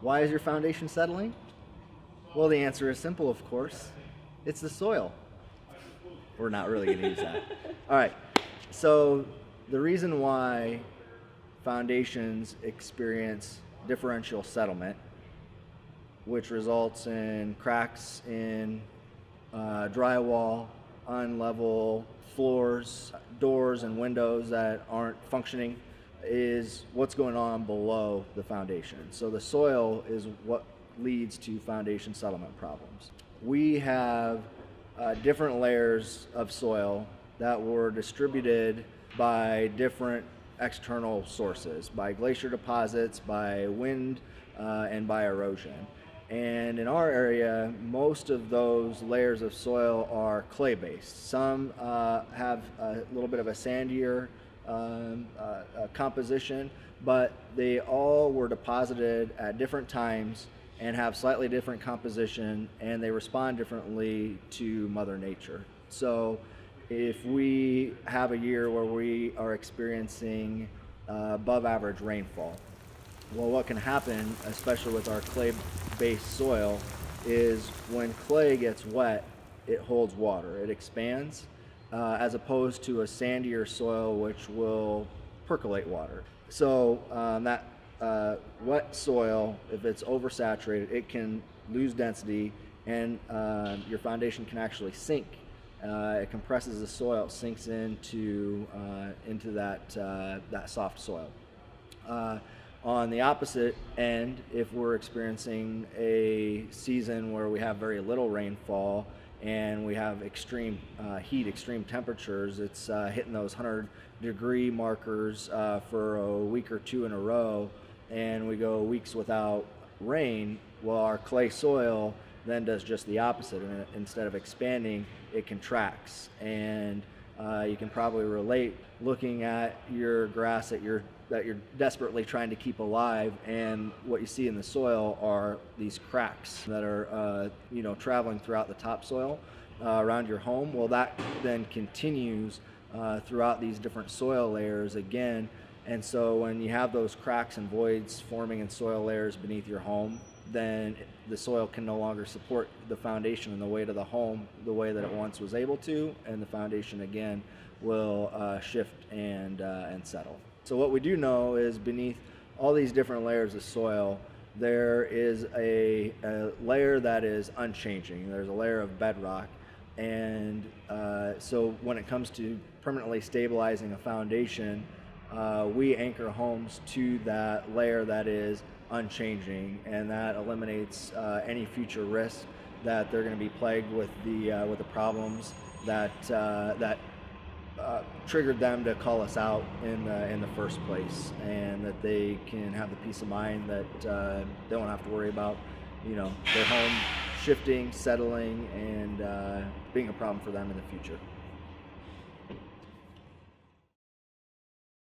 Why is your foundation settling? Well, the answer is simple, of course. It's the soil. We're not really going to use that. All right. So the reason why foundations experience differential settlement, which results in cracks in drywall, unlevel floors, doors and windows that aren't functioning, is what's going on below the foundation. So the soil is what leads to foundation settlement problems. We have different layers of soil that were distributed by different external sources, by glacier deposits, by wind, and by erosion. And in our area, most of those layers of soil are clay-based. Some have a little bit of a sandier composition, but they all were deposited at different times and have slightly different composition, and they respond differently to Mother Nature. So if we have a year where we are experiencing above average rainfall, well, what can happen, especially with our clay-based soil, is when clay gets wet, it holds water, it expands, as opposed to a sandier soil which will percolate water. So that wet soil, if it's oversaturated, it can lose density, and your foundation can actually sink. It compresses the soil, it sinks into that soft soil. On the opposite end, if we're experiencing a season where we have very little rainfall and we have extreme heat, extreme temperatures, it's hitting those 100-degree markers for a week or two in a row, and we go weeks without rain, well, our clay soil then does just the opposite. And instead of expanding, it contracts. And you can probably relate looking at your grass that you're desperately trying to keep alive, and what you see in the soil are these cracks that are traveling throughout the topsoil around your home. Well, that then continues throughout these different soil layers again, and so when you have those cracks and voids forming in soil layers beneath your home, then the soil can no longer support the foundation and the weight of the home the way that it once was able to, and the foundation again will shift and settle. So what we do know is beneath all these different layers of soil, there is a layer that is unchanging. There's a layer of bedrock, and so when it comes to permanently stabilizing a foundation, we anchor homes to that layer that is unchanging, and that eliminates any future risk that they're going to be plagued with the problems that triggered them to call us out in the first place, and that they can have the peace of mind that they don't have to worry about their home shifting, settling, and being a problem for them in the future.